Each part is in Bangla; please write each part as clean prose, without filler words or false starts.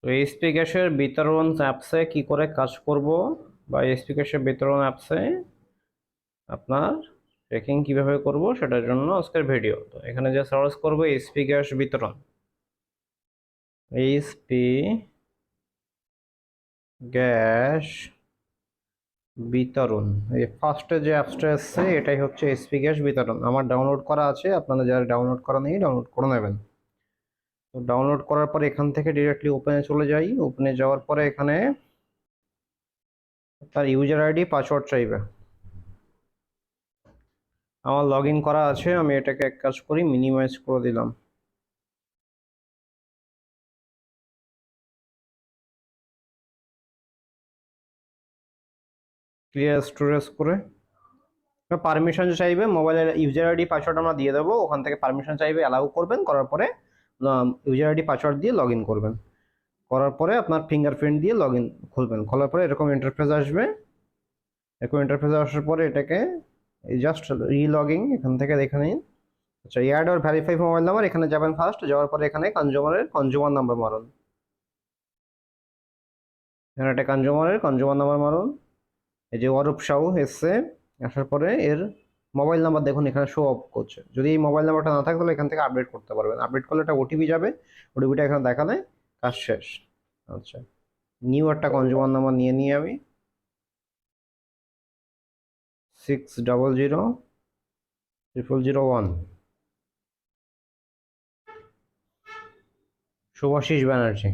তো এইচপি গ্যাসের বিতরণ অ্যাপসে কি করে কাজ করব, বা এইচপি গ্যাসের বিতরণ অ্যাপসে আপনার ট্রেকিং কিভাবে করব সেটার জন্য আজকের ভিডিও। তো এখানে যে সার্চ করব এইচপি গ্যাস বিতরণ, এইচপি গ্যাস বিতরণ, এই ফার্স্টে যে অ্যাপসটা এসছে এটাই হচ্ছে এইচপি গ্যাস বিতরণ। আমার ডাউনলোড করা আছে, আপনারা যারা ডাউনলোড করা নেই ডাউনলোড করে নেবেন। তো ডাউনলোড করার পর এখান থেকে ডিরেক্টলি ওপেনে চলে যাই। ওপেনে যাওয়ার পরে এখানে তার ইউজার আইডি পাসওয়ার্ড চাইবে। আমার লগ ইন করা আছে, আমি এটাকে এক কাজ করি মিনিমাইজ করে দিলাম। ক্লিয়ার স্টোরেজ করে পারমিশন চাইবে, মোবাইলের ইউজার আইডি পাসওয়ার্ড আমরা দিয়ে দেবো, ওখান থেকে পারমিশন চাইবে, অ্যালাউ করবেন, করার পরে ইউজার আইডি পাসওয়ার্ড দিয়ে লগ ইন করবেন। করার পরে আপনার ফিঙ্গারপ্রিন্ট দিয়ে লগ ইন খুলবেন। খোলার পরে এরকম ইন্টারফেস আসবে। এরকম ইন্টারফেস আসার পরে এটাকে এই জাস্ট রিলগিং এখান থেকে দেখে নিন। আচ্ছা, add or verify mobile number, এখানে যাবেন ফার্স্ট, যাওয়ার পরে এখানে কনজিউমার নাম্বার মারুন। এখানে একটা কনজিউমার নাম্বার মারুন। এই যে অরূপ সাউ এসছে, আসার পরে এর মোবাইল নাম্বার দেখুন এখানে শো অফ করছে। যদি এই মোবাইল নাম্বারটা না থাকে তাহলে এখান থেকে আপডেট করতে পারবেন। আপডেট করলে একটা ওটিপি যাবে, ওটিপিটা এখানে দেখালে কাজ শেষ। আচ্ছা, নিউ একটা কনজিউমার নাম্বার নিয়ে আমি 60000001 শুভাশিস ব্যানার্জি।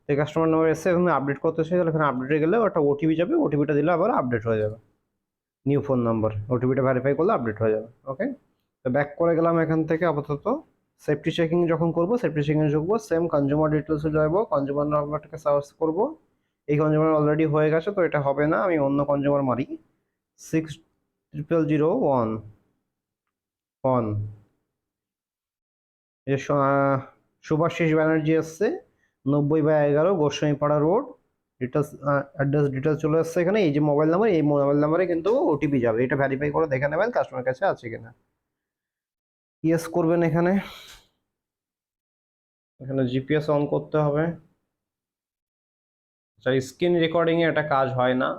এই কাস্টমার নাম্বার এসে এখানে আপডেট করতে চাই, তাহলে এখানে আপডেটে গেলে একটা ওটিপি যাবে, ওটিপিটা দিলে আবার আপডেট হয়ে যাবে। নিউ ফোন নাম্বার, ওটিপিটা ভেরিফাই করলে আপডেট হয়ে যাবে। ওকে, তো ব্যাক করে গেলাম এখান থেকে। আপাতত সেফটি চেকিং যখন করবো, সেফটি চেকিংয়ে ঢুকবো, সেম কনজিউমার ডিটেলসে যাবো, কনজিউমার নাম্বারটাকে সার্চ করবো। এই কনজিউমার অলরেডি হয়ে গেছে, তো এটা হবে না, আমি অন্য কনজিউমার মারি। 600001 এই শুভাশিস ব্যানার্জি এসছে, 90/11 Goswamipara road. Details, address details চলে আসছে এখানে। এই যে মোবাইল নাম্বার, এই মোবাইল নাম্বারে কিন্তু ওটিপি যাবে, এটা ভেরিফাই করে দেখে নেবেন কাস্টমার কাছে আছে কিনা। ইয়েস করবেন। এখানে এখানে জিপিএস অন করতে হবে। আচ্ছা, স্ক্রিন রেকর্ডিংয়ে এটা কাজ হয় না,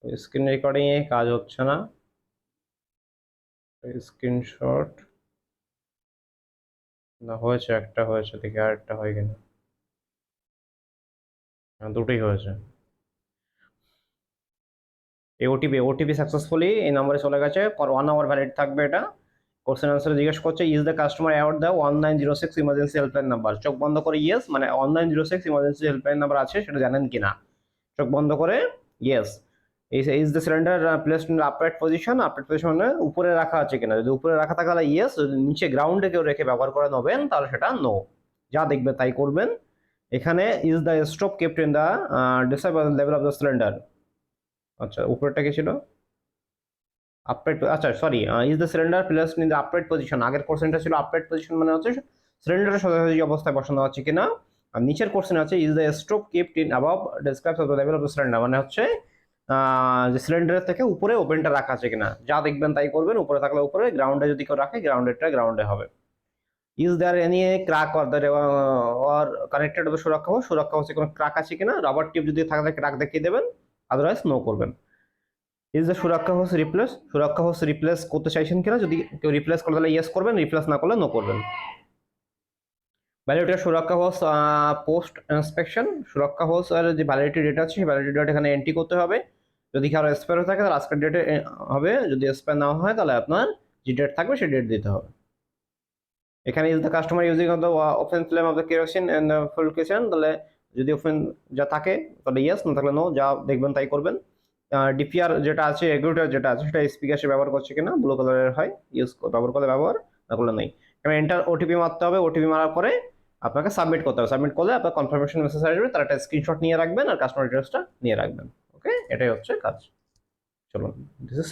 স্ক্রিন রেকর্ডিংয়ে কাজ হচ্ছে না। স্ক্রিনশট না, হয়েছে, একটা হয়েছে, দেখি আর একটা হয় কিনা। দুটোই হয়েছে। এই ওটিপি সাকসেসফুলি এই নাম্বারে চলে গেছে, ফর 1 আওয়ার ভ্যালিড থাকবে এটা। কোশ্চেন আনসারে জিজ্ঞেস করছে, is the customer aware the 1906 emergency helpline number. চোখ বন্ধ করে ইয়েস, মানে 1906 ইমার্জেন্সি হেল্পলাইন নাম্বার আছে সেটা জানেন কিনা। চোখ বন্ধ করে yes. Is the cylinder placed in upright position, upright position মানে উপরে রাখা আছে কিনা। যদি উপরে রাখা থাকে তাহলে ইয়েস, যদি নিচে গ্রাউন্ডে কেউ রেখে ব্যবহার করে নেবেন তাহলে সেটা নো। যা দেখবে তাই করবেন। এখানে is the stove kept in the disable level of the cylinder. আচ্ছা, উপরেরটা কি ছিল? আপরাইট, আচ্ছা sorry, is the cylinder placed in the upright position. আগের কোশ্চেনটা ছিল আপরাইট পজিশন মানে হচ্ছে সিলিন্ডারের সোজাসুজি অবস্থায় বসানো আছে কিনা। আর নিচের কোশ্চেন আছে, is the stove kept in above describes the level of the cylinder, মানে হচ্ছে যে সিলিন্ডারের থেকে উপরে ওপেনটা রাখা আছে কিনা। যা দেখবেন তাই করবেন, উপরে থাকলে উপরে, গ্রাউন্ডে যদি কেউ রাখে গ্রাউন্ডেরটা গ্রাউন্ডে হবে। Is there any crack or connected সুরক্ষা হচ্ছে কোনো ক্রাক আছে কিনা। রাবার টিউব যদি থাকে ক্রাক দেখিয়ে দেবেন, আদারওয়াইজ নো করবেন। ইজ দ্য সুরক্ষা হোস রিপ্লেস করতে চাইছেন কিনা। যদি কেউ রিপ্লেস করে তাহলে ইয়েস করবেন, রিপ্লেস না করলে নো করবেন। ভ্যালিডিটি সুরক্ষা হোস পোস্ট ইন্সপেকশন, সুরক্ষা হোস এর যে ভ্যালিডিটি ডেট আছে সেই ভ্যালিডিটি ডেট এখানে এন্ট্রি করতে হবে। যদি কারো এক্সপায়ার হয়ে থাকে তাহলে আজকের ডেটে হবে, যদি এক্সপায়ার না হয় তাহলে আপনার যে ডেট থাকবে সেই ডেট দিতে হবে। এখানে is the customer using of the open flame of the kerosene and full kitchen, তাহলে যদি ওপেন যা থাকে তাহলে ইয়েস, না থাকলে নো, যা দেখবেন তাই করবেন। ডিপিআর যেটা আছে, রেগুলেটর যেটা আছে সেটা এসপি গ্যাসে ব্যবহার করছে কিনা, ব্লু কালারের হয়, ইউজ ব্যবহার করলে ব্যবহার, না করলে নেই। এখানে এন্টার ওটিপি মারতে হবে, ওটিপি মারার পরে আপনাকে সাবমিট করতে হবে। সাবমিট করলে আপনার কনফার্মেশন মেসেজ আসবে, তার একটা স্ক্রিনশট নিয়ে রাখবেন আর কাস্টমার ডিটেলসটা নিয়ে রাখবেন। ওকে, এটাই হচ্ছে কাজ। চলুন, দিস ইজ